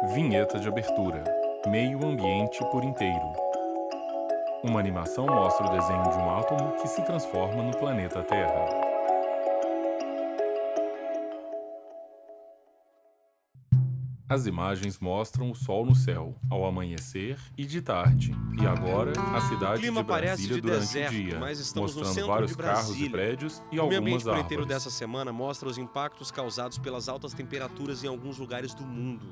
Vinheta de abertura. Meio ambiente por inteiro. Uma animação mostra o desenho de um átomo que se transforma no planeta Terra. As imagens mostram o sol no céu, ao amanhecer e de tarde. E agora, a cidade de Brasília durante o dia, mostrando vários carros e prédios e algumas árvores. O ambiente por inteiro árvores. dessa semana mostra os impactos causados pelas altas temperaturas em alguns lugares do mundo.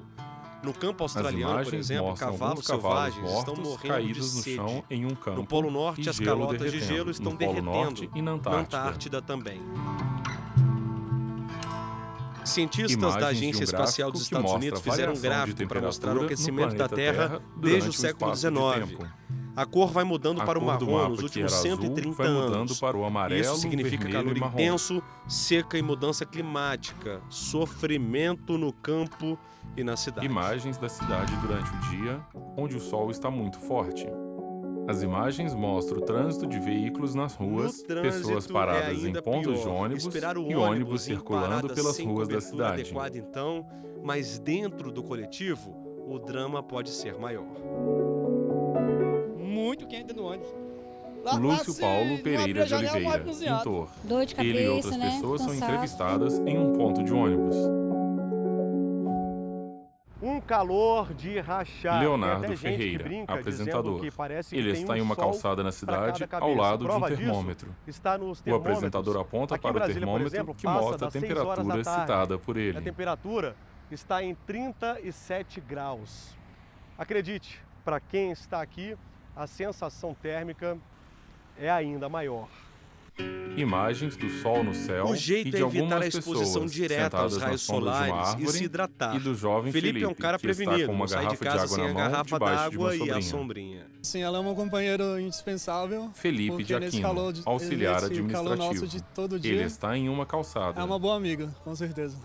No campo As australiano, por imagens exemplo, mostram cavalos alguns cavalos selvagens estão mortos morrendo caídos de no sede. chão em um campo. No Polo Norte, e as gelo calotas de derretendo. gelo estão No Polo derretendo. Norte e na Antártida. também. Cientistas Imagens da de um Agência Espacial dos gráfico que Estados mostra Unidos a fizeram um variação de gráfico para mostrar o temperatura no aquecimento da planeta Terra Terra desde durante o o século espaço de XIX. tempo. A cor vai mudando A para o cor do marrom mapa, nos que últimos era azul, 130 vai mudando anos. para o amarelo, Isso significa vermelho calor e marrom. intenso, seca e mudança climática, sofrimento no campo e na cidade. Imagens da cidade durante o dia, onde o sol está muito forte. As imagens mostram o trânsito de veículos nas ruas, No trânsito, pessoas paradas em ainda pontos pior. de ônibus Esperar o e ônibus em circulando parada pelas sem ruas da cobertura cidade. adequada, então, mas dentro do coletivo, o drama pode ser maior. Muito quente no ônibus. Lúcio Paulo Pereira de Oliveira, pintor. pintor. Dor de cabeça, Ele e outras né? pessoas são Cansaço. entrevistadas em um ponto de ônibus. Um calor de rachar. Leonardo Tem até gente que Ferreira, brinca apresentador. dizendo que parece que Ele tem está um em uma sol calçada na pra cidade, cada ao cabeça. lado de um Prova disso termômetro. está nos O termômetros. apresentador aponta Aqui em para o Brasília, por termômetro exemplo, que passa mostra a das 6 horas da temperatura tarde. citada por A ele. temperatura está em 37 graus. Acredite, para quem está aqui, a sensação térmica é ainda maior. Imagens do sol no céu O e jeito de é evitar algumas a exposição pessoas direta aos sentadas na raios sombra de uma solares e árvore se hidratar. e do jovem Felipe é um cara que está prevenido, com uma não sai de garrafa de casa água sem na a mão garrafa debaixo de uma d'água e a sobrinha. sombrinha. Sim, ela é um companheiro indispensável. Felipe porque de nesse Aquino, calor auxiliar nesse calor nosso administrativo. de todo dia, Ele está em uma calçada. é uma boa amiga, com certeza.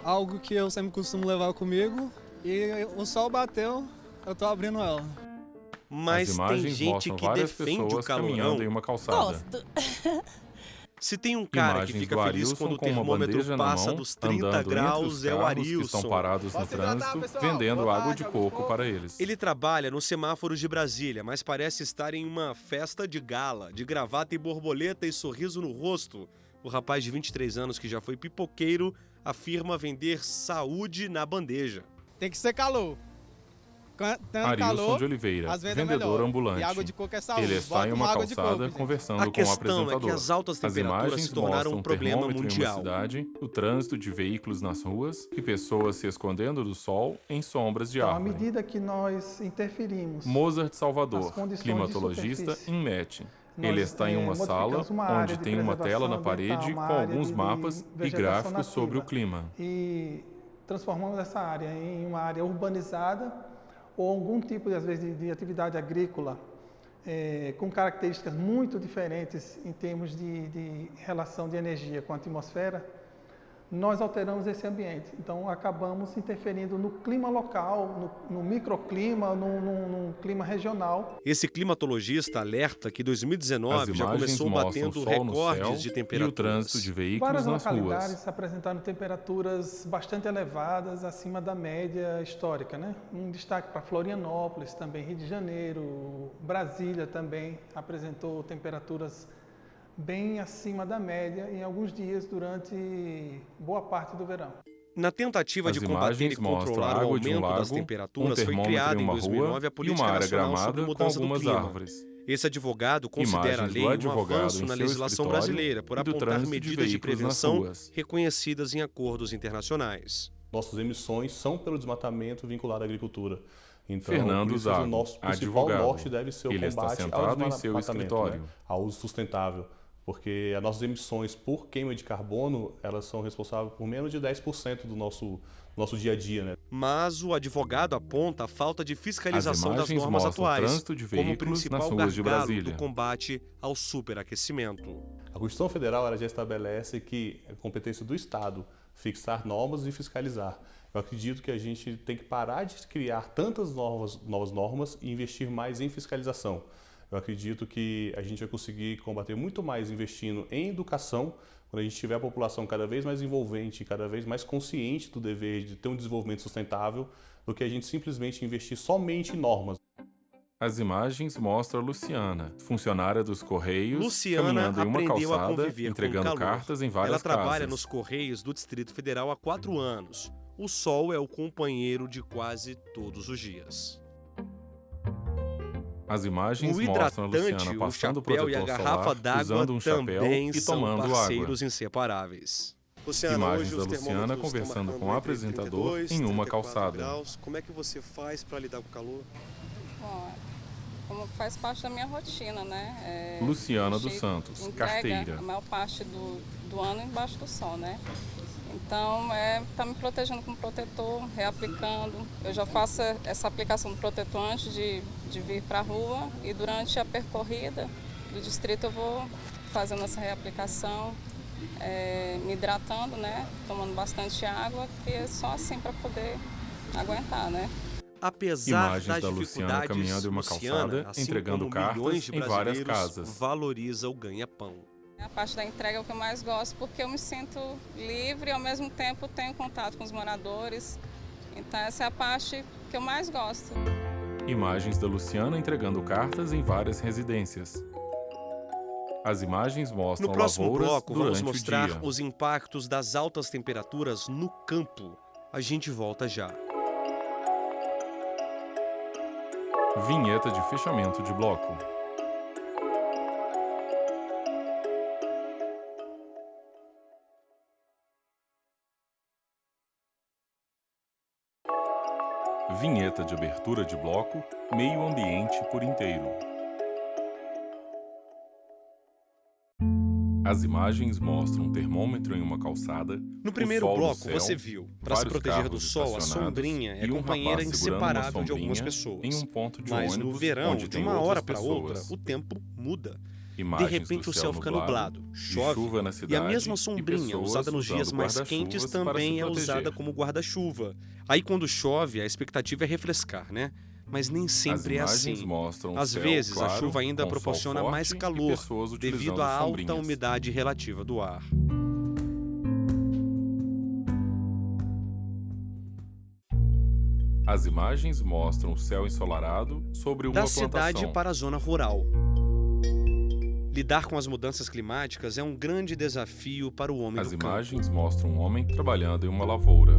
Algo que eu sempre costumo levar comigo e o sol bateu, eu tô abrindo ela. Mas As tem imagens gente mostram que várias defende o pessoas caminhando calorão. em uma calçada. Gosto. Se tem um cara Imagens que fica do feliz Arilson quando o com uma termômetro bandeja na passa mão, dos 30 andando entre os graus, é o carros que estão Arilson. parados no trânsito, vendendo água de coco para eles. Ele trabalha nos semáforos de Brasília, mas parece estar em uma festa de gala, de gravata e borboleta e sorriso no rosto. O rapaz de 23 anos, que já foi pipoqueiro, afirma vender saúde na bandeja. Tem que ser calor. Tanto Arilson calor, de Oliveira, às vezes é vendedor melhor. ambulante. E água de coco é saúde. Ele está Bota em uma água de coco, calçada gente. conversando A com o questão apresentador. é que as altas As temperaturas imagens se tornaram mostram um problema termômetro em uma mundial. cidade, o trânsito de veículos nas ruas e pessoas se escondendo do sol em sombras de Então, à árvore. medida que nós interferimos, Mozart As Salvador, condições de climatologista superfície. em MET. nós, Ele está em uma sala modificamos uma área onde de tem uma tela na preservação parede ambiental, com uma área alguns de mapas e vegetação gráficos sobre o nativa. clima. E transformamos essa área em uma área urbanizada ou algum tipo, às vezes, de atividade agrícola com características muito diferentes em termos de relação de energia com a atmosfera. Nós alteramos esse ambiente, então acabamos interferindo no clima local, no microclima, num clima regional. Esse climatologista alerta que As 2019 já imagens começou mostram batendo o sol no céu recordes de e o temperaturas. trânsito de veículos Várias nas localidades ruas. apresentaram temperaturas bastante elevadas, acima da média histórica, né? Um destaque para Florianópolis, também Rio de Janeiro, Brasília também apresentou temperaturas bem acima da média em alguns dias durante boa parte do verão. Na tentativa As de combater e imagens mostram controlar o água de um aumento das lago, temperaturas, um foi termômetro criada em em uma 2009 a rua e Política uma área Nacional sobre gramada com Mudança do algumas Clima. árvores. Esse advogado considera a Imagens lei do um advogado avanço em na seu legislação escritório brasileira por e do apontar trânsito de medidas de veículos nas prevenção ruas. reconhecidas em acordos internacionais. Nossas emissões são pelo desmatamento vinculado à agricultura. Então, Fernando por isso, Zago, o nosso principal advogado. norte deve ser o Ele está combate ao sentado em seu desmatamento, escritório. né? Ao uso sustentável, porque as nossas emissões por queima de carbono, elas são responsáveis por menos de 10% do nosso dia a dia, né? Mas o advogado aponta a falta de As fiscalização das imagens normas mostram o atuais trânsito de como veículos principal nas ruas de gargalo Brasília. do combate ao superaquecimento. A Constituição Federal ela já estabelece que é competência do Estado fixar normas e fiscalizar. Eu acredito que a gente tem que parar de criar tantas novas normas e investir mais em fiscalização. Eu acredito que a gente vai conseguir combater muito mais investindo em educação, quando a gente tiver a população cada vez mais envolvente, cada vez mais consciente do dever de ter um desenvolvimento sustentável, do que a gente simplesmente investir somente em normas. As imagens mostram a Luciana, funcionária dos Correios, Luciana caminhando em uma aprendeu a calçada, conviver entregando com o calor. cartas em várias Ela trabalha casas. nos Correios do Distrito Federal há 4 anos. O sol é o companheiro de quase todos os dias. As imagens O mostram a hidratante, Luciana o passando o chapéu protetor e a garrafa solar, d'água usando um chapéu também e são tomando água. parceiros inseparáveis. Luciana, Imagens hoje da os Luciana termômetros conversando estão com o marcando apresentador entre 32, em uma 34 calçada. graus. Como é que você faz para lidar com o calor? Bom, como faz parte da minha rotina, né? Luciana a dos gente Santos, entrega carteira. a maior parte do ano embaixo do sol, né? Então, tá me protegendo com protetor, reaplicando. Eu já faço essa aplicação do protetor antes de vir para a rua e durante a percorrida do distrito eu vou fazendo essa reaplicação, me hidratando, né? Tomando bastante água, que é só assim para poder aguentar, né? Apesar Imagens das da Luciana dificuldades, caminhando em uma Luciana, calçada, assim entregando como cartas milhões de em várias brasileiros, casas. valoriza o ganha-pão. A parte da entrega é o que eu mais gosto, porque eu me sinto livre e ao mesmo tempo tenho contato com os moradores. Então essa é a parte que eu mais gosto. Imagens da Luciana entregando cartas em várias residências. As imagens mostram No próximo lavouras bloco, vamos durante mostrar o dia. os impactos das altas temperaturas no campo. A gente volta já. Vinheta de fechamento de bloco. Vinheta de abertura de bloco, meio ambiente por inteiro. As imagens mostram um termômetro em uma calçada. No primeiro o sol no bloco, céu, você viu, para se vários proteger do carros sol, a estacionados sombrinha é e um companheira rapaz segurando uma inseparável de algumas sombrinha pessoas. em um ponto de Mas ônibus no verão, onde de tem uma outras hora para pessoas. outra, o tempo muda. Imagens De repente do o céu fica nublado, de chove, chuva na e cidade, a mesma e sombrinha, pessoas usada nos dias usando mais guarda-chuvas quentes, para também se é proteger. usada como guarda-chuva. Aí quando chove, a expectativa é refrescar, né? Mas nem sempre é As imagens assim. mostram o Às céu vezes, a claro, chuva ainda com sol proporciona forte mais e calor, pessoas utilizando devido à alta sombrinhas. umidade relativa do ar. As imagens mostram o céu ensolarado sobre uma Da plantação. cidade para a zona rural. Lidar com as mudanças climáticas é um grande desafio para o homem As do campo. imagens mostram um homem trabalhando em uma lavoura.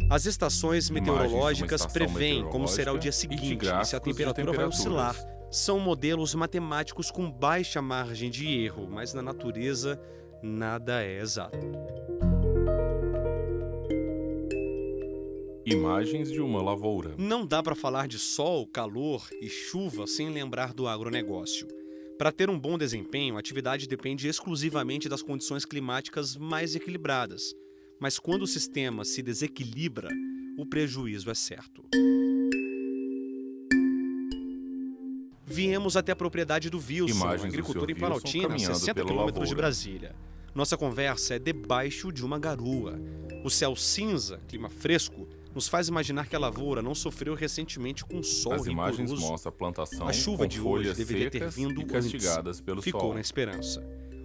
As estações meteorológicas estação preveem como será o dia meteorológica e de seguinte e se a gráficos de temperatura vai oscilar. temperaturas. São modelos matemáticos com baixa margem de erro, mas na natureza nada é exato. Imagens de uma lavoura. Não dá para falar de sol, calor e chuva sem lembrar do agronegócio. Para ter um bom desempenho, a atividade depende exclusivamente das condições climáticas mais equilibradas. Mas quando o sistema se desequilibra, o prejuízo é certo. Viemos até a propriedade do Wilson, Imagens do agricultor Sr. em Planaltina, a Wilson 60 caminhando quilômetros de pela Brasília. Nossa conversa é debaixo de uma garoa. O céu cinza, clima fresco, nos faz imaginar que a lavoura não sofreu recentemente com sol As imagens rigoroso. mostram a plantação A chuva com de hoje folhas deveria ter secas vindo e castigadas pelo Ficou sol. na esperança.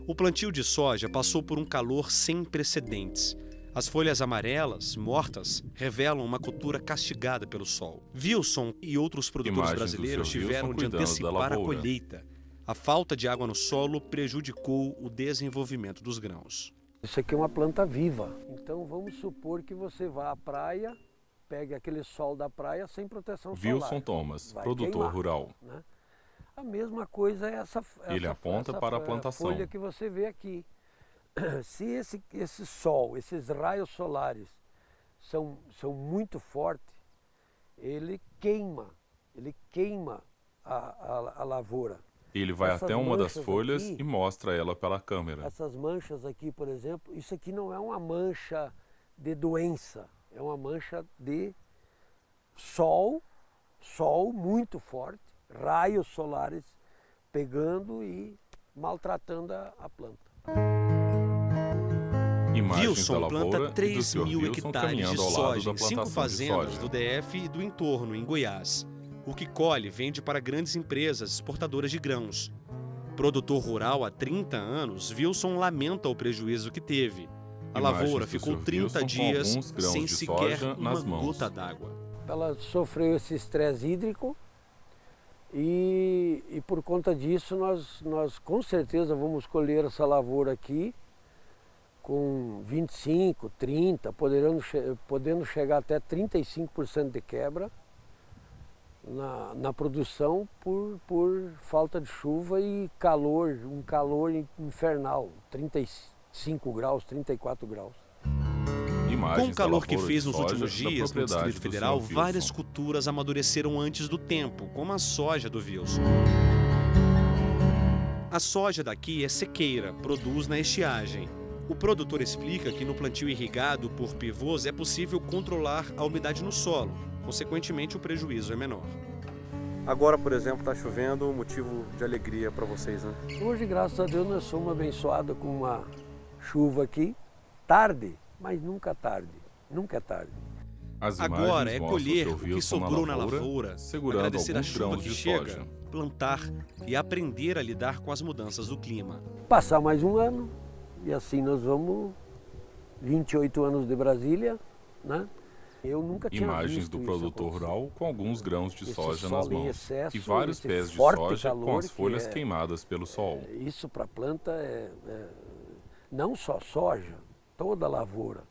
O plantio de soja passou por um calor sem precedentes. As folhas amarelas, mortas, revelam uma cultura castigada pelo sol. Wilson e outros produtores Imagens do brasileiros Sr. tiveram Wilson de cuidando da antecipar a lavoura. colheita. A falta de água no solo prejudicou o desenvolvimento dos grãos. Isso aqui é uma planta viva. Então vamos supor que você vá à praia, pegue aquele sol da praia sem proteção solar. Wilson Thomas, Vai produtor queimar, rural. né? A mesma coisa é essa Ele aponta para a plantação. folha que você vê aqui. Se esse sol, esses raios solares são muito fortes, ele queima a lavoura. Ele vai Essas até uma das manchas folhas aqui, e mostra ela pela câmera. Essas manchas aqui, por exemplo, isso aqui não é uma mancha de doença, é uma mancha de sol muito forte, raios solares pegando e maltratando a planta. Imagens Wilson da lavoura planta e 3 do Sr. mil Wilson hectares de caminhando ao lado soja da em 5 plantação de fazendas soja. do DF e do entorno, em Goiás. O que colhe vende para grandes empresas exportadoras de grãos. Produtor rural há 30 anos, Wilson lamenta o prejuízo que teve. A lavoura ficou 30 dias sem sequer uma gota d'água. Ela sofreu esse estresse hídrico e por conta disso nós com certeza vamos colher essa lavoura aqui com 25, 30, podendo chegar até 35% de quebra na produção por falta de chuva e calor, um calor infernal, 35 graus, 34 graus. Com o calor que fez nos últimos dias no Distrito Federal, várias culturas amadureceram antes do tempo, como a soja do Wilson. A soja daqui é sequeira, produz na estiagem. O produtor explica que no plantio irrigado por pivôs é possível controlar a umidade no solo, consequentemente o prejuízo é menor. Agora, por exemplo, está chovendo, motivo de alegria para vocês, né? Hoje, graças a Deus, nós somos abençoados com uma chuva aqui, tarde, mas nunca tarde, nunca é tarde. Agora é colher o que sobrou na lavoura, agradecer a chuva que chega, plantar e aprender a lidar com as mudanças do clima. Passar mais um ano e assim nós vamos, 28 anos de Brasília, né? Eu nunca tinha Imagens do produtor rural com alguns grãos de soja nas mãos excesso, e vários pés de soja com as folhas queimadas pelo sol. Isso para a planta não só soja, toda a lavoura.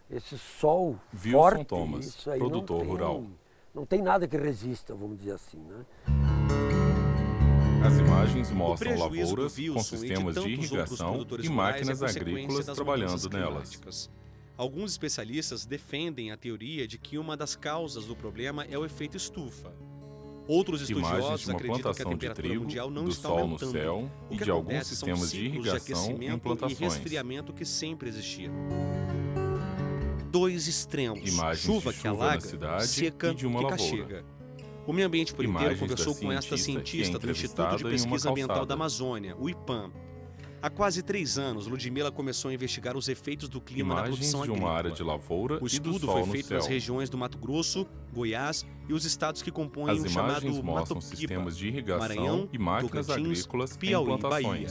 Esse sol Wilson forte, Thomas, isso aí produtor rural. Não tem nada que resista, vamos dizer assim, né? As imagens mostram lavouras com sistemas de irrigação e máquinas agrícolas trabalhando nelas. Alguns especialistas defendem a teoria de que uma das causas do problema é o efeito estufa. Outros estudiosos acreditam que a temperatura mundial não está aumentando. No céu e de alguns sistemas de irrigação em plantações. E resfriamento que sempre existiram. Dois extremos, chuva que alaga, seca que castiga. O Meio Ambiente por Inteiro conversou com esta cientista do Instituto de Pesquisa Ambiental da Amazônia, o IPAM. Há quase 3 anos, Ludmila começou a investigar os efeitos do clima na produção agrícola. Área de lavoura o estudo foi feito nas regiões do Mato Grosso, Goiás e os estados que compõem o chamado Mato Piba, Maranhão, e máquinas agrícolas, Piauí e Bahia.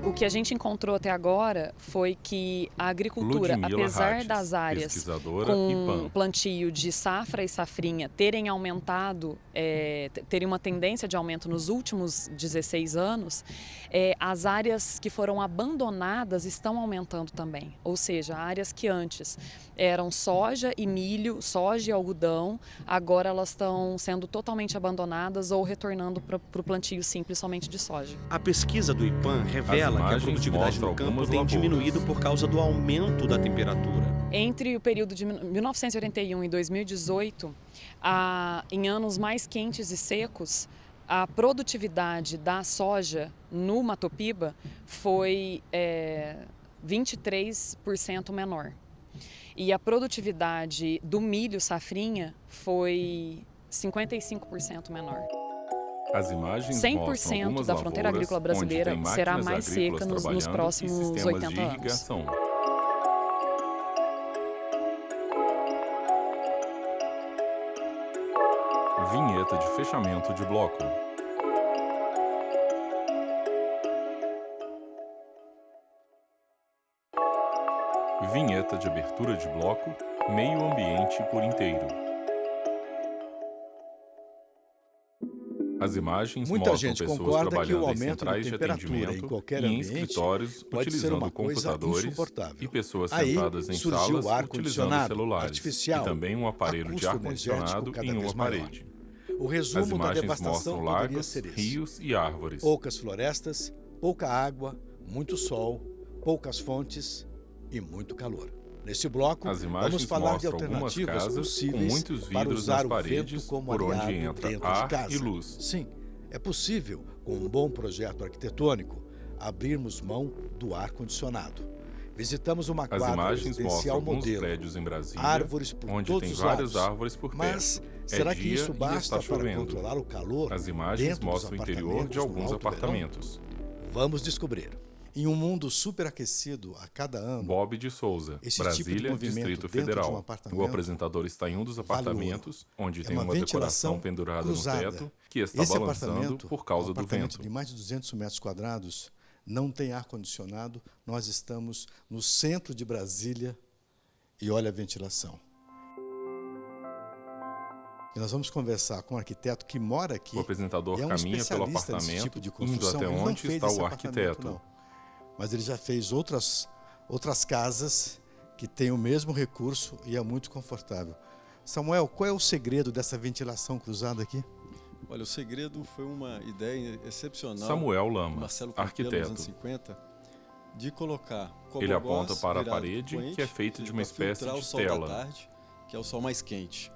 O que a gente encontrou até agora foi que a agricultura, apesar das áreas com plantio de safra e safrinha terem aumentado, terem uma tendência de aumento nos últimos 16 anos, as áreas que foram abandonadas estão aumentando também. Ou seja, áreas que antes eram soja e milho, soja e algodão, agora elas estão sendo totalmente abandonadas ou retornando para o plantio simples somente de soja. A pesquisa do IPAM revela que a produtividade no campo tem diminuído por causa do aumento da temperatura. Entre o período de 1981 e 2018, em anos mais quentes e secos, a produtividade da soja no Mato Piba foi 23% menor. E a produtividade do milho safrinha foi 55% menor. As imagens 100% da fronteira agrícola brasileira será mais seca nos próximos 80 anos. Vinheta de fechamento de bloco. Vinheta de abertura de bloco, meio ambiente por inteiro. As imagens mostram pessoas trabalhando em centrais de atendimento e em escritórios utilizando computadores e pessoas sentadas em salas utilizando celulares e também um aparelho de ar-condicionado em uma parede. As imagens mostram lagos, rios e árvores. Poucas florestas, pouca água, muito sol, poucas fontes e muito calor. Nesse bloco, vamos falar de alternativas possíveis para usar o vento como aliado dentro de casa. E luz. Sim, é possível, com um bom projeto arquitetônico, abrirmos mão do ar-condicionado. Visitamos uma quadra residencial modelo, prédios em Brasília, árvores por onde todos tem os várias lados. árvores por perto. Mas será que isso basta para controlar o calor? As imagens mostram o interior de alguns apartamentos. Vamos descobrir. Em um mundo superaquecido a cada ano, Bob de Souza, Brasília, Distrito Federal. O apresentador está em um dos apartamentos, onde tem uma decoração pendurada no teto, que está balançando por causa do vento. De mais de 200 metros quadrados, não tem ar-condicionado. Nós estamos no centro de Brasília e olha a ventilação. E nós vamos conversar com um arquiteto que mora aqui. O apresentador caminha pelo apartamento, indo até onde está o arquiteto. Mas ele já fez outras casas que têm o mesmo recurso e é muito confortável. Samuel, qual é o segredo dessa ventilação cruzada aqui? Olha, o segredo foi uma ideia excepcional. Samuel Lama, Marcelo Campelo, arquiteto. nos anos 50, de colocar cobogós. Ele aponta para a parede, que é feita de uma espécie de tela. Da tarde, que é o sol mais quente.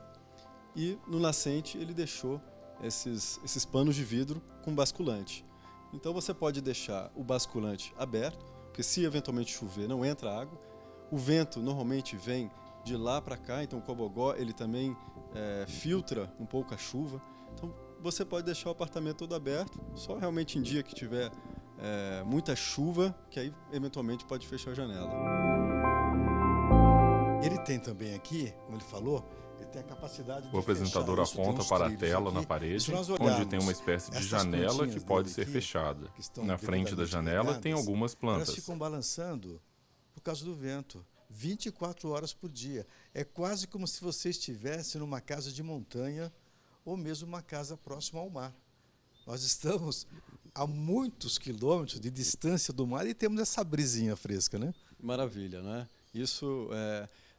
E no nascente ele deixou esses panos de vidro com basculante. Então você pode deixar o basculante aberto, porque se eventualmente chover não entra água. O vento normalmente vem de lá para cá, então o cobogó ele também filtra um pouco a chuva. Então você pode deixar o apartamento todo aberto, só realmente em dia que tiver muita chuva, que aí eventualmente pode fechar a janela. Ele tem também aqui, como ele falou, ele tem a capacidade de O apresentador aponta para a tela na parede, onde tem uma espécie de janela que pode ser fechada. Na frente da janela tem algumas plantas. Elas ficam balançando por causa do vento, 24 horas por dia. É quase como se você estivesse numa casa de montanha ou mesmo uma casa próxima ao mar. Nós estamos a muitos quilômetros de distância do mar e temos essa brisinha fresca, né? Maravilha, né? Isso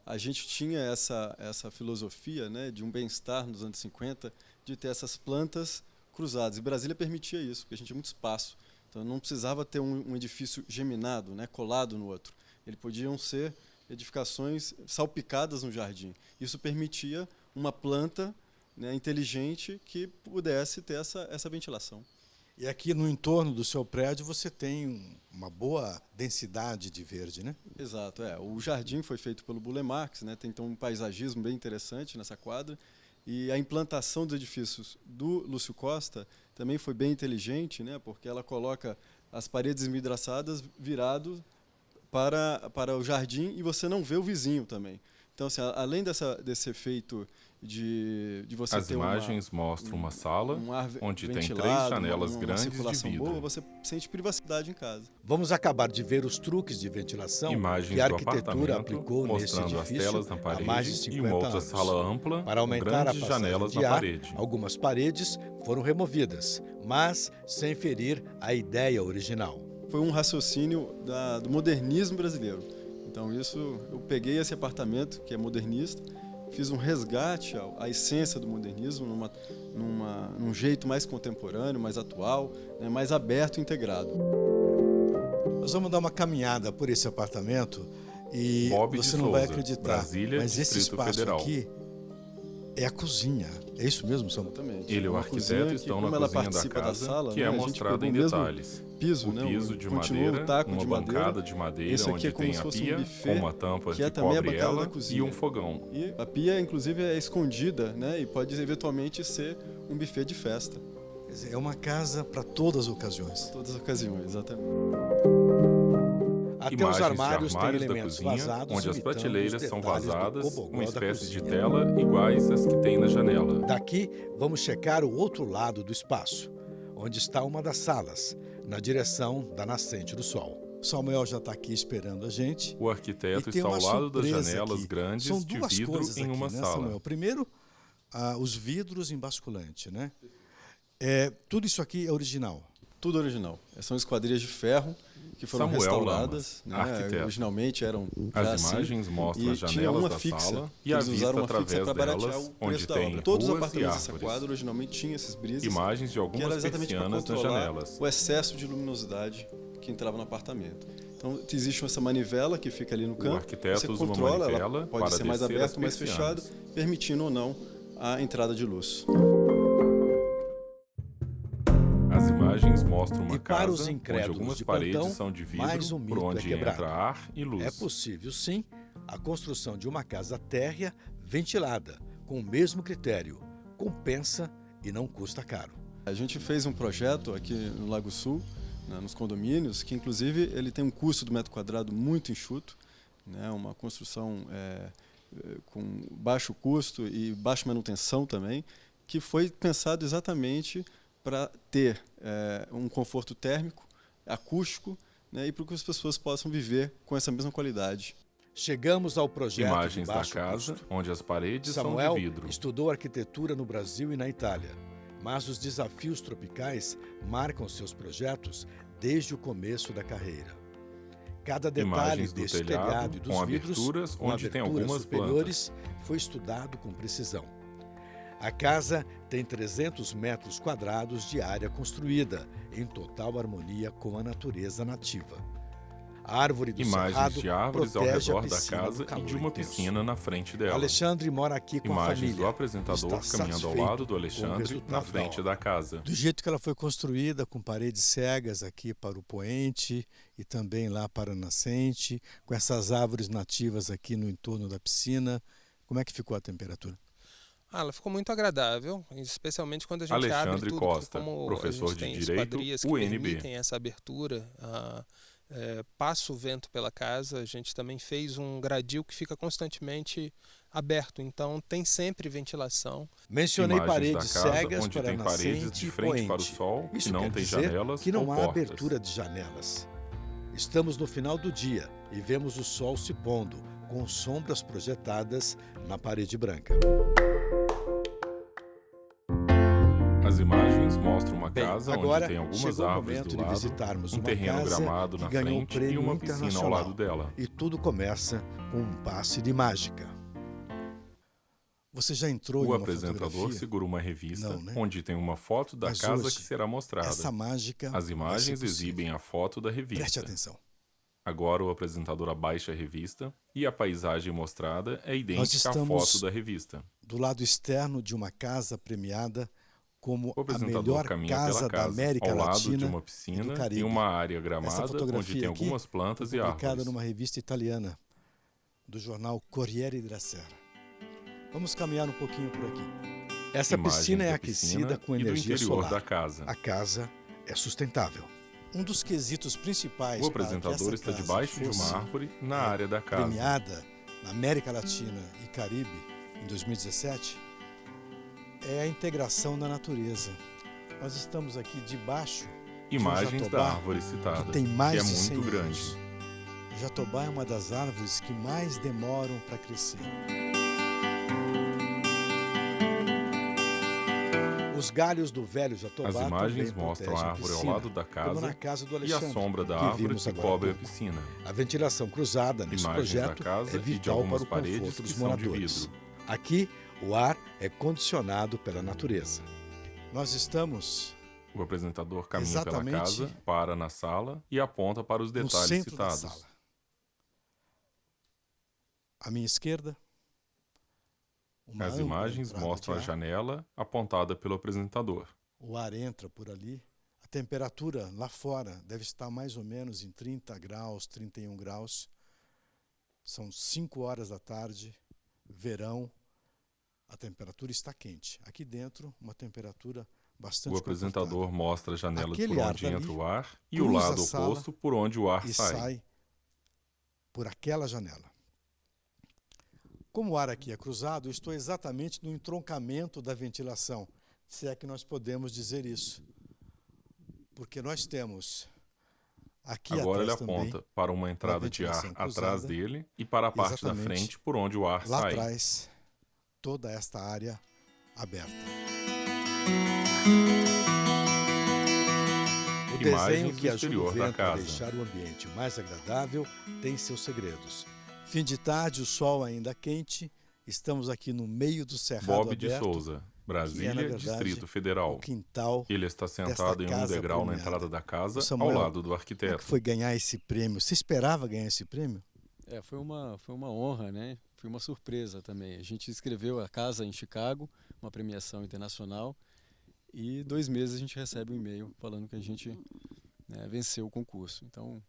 a gente tinha essa filosofia, né, de um bem-estar nos anos 50, de ter essas plantas cruzadas. E Brasília permitia isso, porque a gente tinha muito espaço. Então não precisava ter um edifício geminado, né, colado no outro. Eles podiam ser edificações salpicadas no jardim. Isso permitia uma planta, né, inteligente que pudesse ter essa ventilação. E aqui no entorno do seu prédio você tem uma boa densidade de verde, né? Exato, o jardim foi feito pelo Burle Marx, né? Tem então um paisagismo bem interessante nessa quadra, e a implantação dos edifícios do Lúcio Costa também foi bem inteligente, né? Porque ela coloca as paredes esvidraçadas virado para o jardim e você não vê o vizinho também. Então, assim, além desse efeito de você As ter imagens mostram uma sala onde tem 3 janelas grandes de vidro. Boa, você sente privacidade em casa. Vamos acabar de ver os truques de ventilação que a arquitetura aplicou nesse edifício as telas na parede há mais de 50 e uma outra anos. sala ampla para aumentar grandes a janelas de na ar, parede. Algumas paredes foram removidas, mas sem ferir a ideia original. Foi um raciocínio do modernismo brasileiro. Então eu peguei esse apartamento, que é modernista, fiz um resgate à essência do modernismo, num jeito mais contemporâneo, mais atual, né, mais aberto e integrado. Nós vamos dar uma caminhada por esse apartamento e Bob você de não vai Souza, acreditar, Brasília, mas esse Distrito espaço Federal. aqui é a cozinha. É isso mesmo, Samuel? Exatamente. Ele e o arquiteto estão na cozinha da casa, sala, que é mostrada em detalhes. Piso, o piso de madeira, uma bancada de madeira onde tem a pia, com uma tampa que cobre ela e um fogão. E a pia, inclusive, é escondida, né, e pode eventualmente ser um buffet de festa. Quer dizer, é uma casa para todas as ocasiões. Todas as ocasiões, exatamente. Até Imagens os armários de têm armários da elementos cozinha, vazados, onde as imitando prateleiras os são detalhes do vazadas, cobogó uma da espécie de cozinha. tela iguais às que tem na janela. Daqui, vamos checar o outro lado do espaço, onde está uma das salas, na direção da nascente do sol. Samuel já está aqui esperando a gente. O arquiteto está ao lado das janelas grandes São de duas vidro coisas em aqui, uma né, sala. Samuel? Primeiro, os vidros em basculante, né? Tudo isso aqui é original. Tudo original. São esquadrias de ferro que foram restauradas. Lamas, né? Originalmente eram as imagens mostram as janelas da sala e a vista através delas, onde tem todos os ruas e apartamentos dessa árvores. quadra originalmente tinham esses brises. Imagens de algumas persianas nas janelas. O excesso de luminosidade que entrava no apartamento. Então existe essa manivela que fica ali no canto. O arquiteto você usa controla, uma manivela ela pode ser mais aberta ou mais fechada, permitindo ou não a entrada de luz. As imagens mostram uma para os casa onde algumas de paredes plantão, são de mais vidro um por mito onde é quebrado. entra ar e luz. É possível, sim, a construção de uma casa térrea ventilada, com o mesmo critério. Compensa e não custa caro. A gente fez um projeto aqui no Lago Sul, né, nos condomínios, que inclusive ele tem um custo do metro quadrado muito enxuto, né, uma construção com baixo custo e baixa manutenção também, que foi pensado exatamente para ter um conforto térmico, acústico, né, e para que as pessoas possam viver com essa mesma qualidade. Chegamos ao projeto Imagens de da baixo casa, custo. onde as paredes Samuel são de vidro. estudou arquitetura no Brasil e na Itália, mas os desafios tropicais marcam seus projetos desde o começo da carreira. Cada detalhe desse telhado e dos vidros, com onde tem algumas superiores, foi estudado com precisão. A casa tem 300 metros quadrados de área construída, em total harmonia com a natureza nativa. A árvore do cerrado de árvores ao protege redor a da piscina casa do calor e de uma intenso. piscina na frente dela. Alexandre mora aqui com a família. Do apresentador Está caminhando ao lado do Alexandre na frente da casa. Do jeito que ela foi construída, com paredes cegas aqui para o poente e também lá para a nascente, com essas árvores nativas aqui no entorno da piscina, como é que ficou a temperatura? Ela ficou muito agradável, especialmente quando a gente Alexandre abre tudo, Costa, como professor a gente de tem Direito, esquadrias que UNB. permitem essa abertura, passa o vento pela casa, a gente também fez um gradil que fica constantemente aberto, então tem sempre ventilação. Mencionei Imagens paredes da casa, cegas onde para tem paredes de frente poente. para o sol, Isso que não quer tem dizer janelas que não ou há portas. abertura de janelas. Estamos no final do dia e vemos o sol se pondo, com sombras projetadas na parede branca. As imagens mostram uma casa agora onde tem algumas chegou o árvores momento do de lado, visitarmos um uma terreno casa gramado que na ganhou um frente e prêmio uma piscina ao internacional. lado dela. E tudo começa com um passe de mágica. Você já entrou em O uma apresentador fotografia? segura uma revista Não, né? onde tem uma foto da Mas casa hoje, que será mostrada. essa mágica As vai imagens ser possível. exibem a foto da revista. Preste atenção. Agora o apresentador abaixa a revista e a paisagem mostrada é idêntica à foto da revista. Do lado externo de uma casa premiada como O a apresentador melhor caminha casa pela da casa, América ao lado Latina de uma e piscina do Caribe. e uma área Essa gramada fotografia onde tem aqui algumas plantas foi e publicada árvores. numa revista italiana do jornal Corriere della Sera. Vamos caminhar um pouquinho por aqui. Essa Imagens piscina é da aquecida piscina com e do energia interior solar. da casa. A casa é sustentável. Um dos quesitos principais O para que apresentador essa está casa debaixo de fosse uma árvore na área da casa. premiada na América Latina e Caribe em 2017 é a integração da natureza. Nós estamos aqui debaixo Imagens de um da jatobá árvore citada, que tem mais que é de 100 muito grande. anos. O jatobá é uma das árvores que mais demoram para crescer. Os galhos do velho jatobá As imagens também mostram protegem a árvore piscina, ao lado da como na casa casa do e a Alexandre, sombra da que árvore vimos que agora há cobre a pouco. piscina. A ventilação cruzada nesse Imagens da projeto casa é e de vital algumas para o paredes conforto que dos são de moradores. vidro. Aqui, o ar é condicionado pela natureza. Nós estamos O apresentador caminha pela exatamente casa, para na sala e aponta para os no detalhes centro da citados. sala. À minha esquerda, uma As ampla imagens entrada mostram a de ar. janela apontada pelo apresentador. O ar entra por ali. A temperatura lá fora deve estar mais ou menos em 30 graus, 31 graus. São 5 horas da tarde, verão. A temperatura está quente. Aqui dentro, uma temperatura bastante O apresentador mostra a janela Aquele por ar onde dali entra o ar e o cruza lado a sala oposto por onde o ar e sai. sai por aquela janela. Como o ar aqui é cruzado, eu estou exatamente no entroncamento da ventilação, se é que nós podemos dizer isso. Porque nós temos aqui Agora ele atrás aponta também para uma entrada uma de ar ventilação atrás cruzada, dele e para a parte da exatamente frente por onde o ar lá sai. atrás, toda esta área aberta. O desenho Imagens que do ajuda o exterior da vento a casa. deixar o ambiente mais agradável tem seus segredos. Fim de tarde, o sol ainda quente, estamos aqui no meio do cerrado Bob de aberto, Souza, Brasília, que é, na verdade, Distrito Federal. o quintal Ele está sentado em um casa degrau na premiada. entrada da casa, Ô, Samuel, ao lado do Como é arquiteto. que foi ganhar esse prêmio? Você esperava ganhar esse prêmio? Foi uma honra, né? Foi uma surpresa também. A gente escreveu a casa em Chicago, uma premiação internacional, e 2 meses a gente recebe um e-mail falando que a gente venceu o concurso. Então,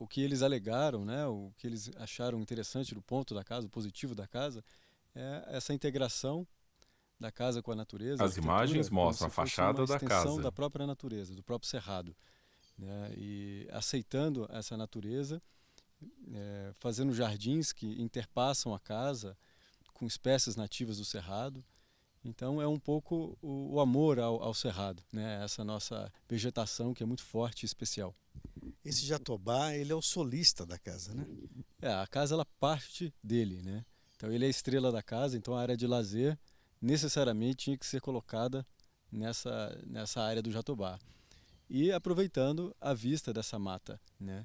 o que eles alegaram, né? O que eles acharam interessante do ponto da casa, o positivo da casa, é essa integração da casa com a natureza. As imagens mostram a fachada da casa. Da própria natureza, do próprio cerrado, né? E aceitando essa natureza, fazendo jardins que interpassam a casa com espécies nativas do cerrado. Então é um pouco o amor ao cerrado, né? Essa nossa vegetação que é muito forte e especial. Esse jatobá, ele é o solista da casa, né? A casa ela parte dele, né? Então ele é a estrela da casa, então a área de lazer necessariamente tinha que ser colocada nessa área do jatobá. E aproveitando a vista dessa mata, né?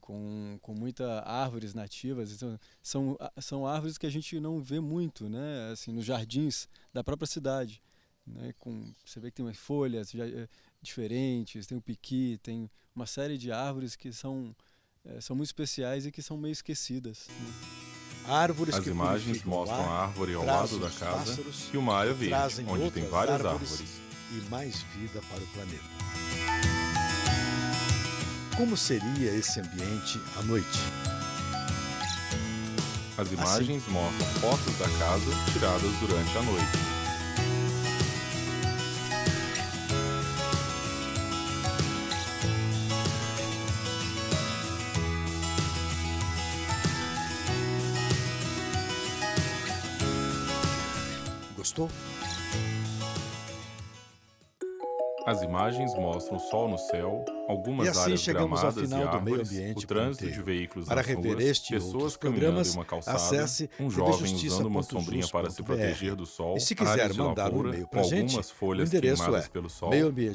Com muitas árvores nativas, então, são árvores que a gente não vê muito, né? Assim, nos jardins da própria cidade, né? Você vê que tem umas folhas diferentes, tem o piqui, tem uma série de árvores que são muito especiais e que são meio esquecidas, né? As imagens mostram a árvore ao lado da casa e uma área verde, onde tem várias árvores. E mais vida para o planeta. Como seria esse ambiente à noite? As imagens mostram fotos da casa tiradas durante a noite. Gostou? As imagens mostram o sol no céu, algumas áreas gramadas e árvores, o trânsito de veículos nas ruas, pessoas caminhando em uma calçada, um jovem usando uma sombrinha para se proteger do sol, e se quiser mandar um e-mail para a gente, algumas folhas queimadas pelo sol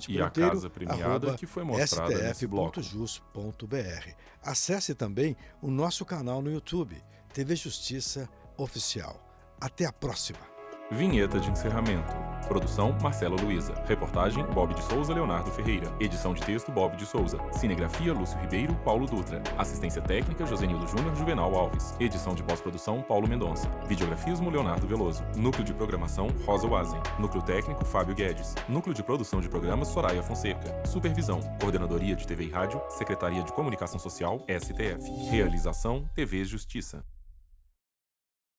e a casa premiada que foi mostrada nesse bloco. Acesse também o nosso canal no YouTube, TV Justiça Oficial. Até a próxima! Vinheta de encerramento. Produção, Marcelo Luiza. Reportagem, Bob de Souza, Leonardo Ferreira. Edição de texto, Bob de Souza. Cinegrafia, Lúcio Ribeiro, Paulo Dutra. Assistência técnica, Josenildo Júnior, Juvenal Alves. Edição de pós-produção, Paulo Mendonça. Videografismo, Leonardo Veloso. Núcleo de programação, Rosa Wazen. Núcleo técnico, Fábio Guedes. Núcleo de produção de programas, Soraya Fonseca. Supervisão, Coordenadoria de TV e Rádio, Secretaria de Comunicação Social, STF. Realização, TV Justiça.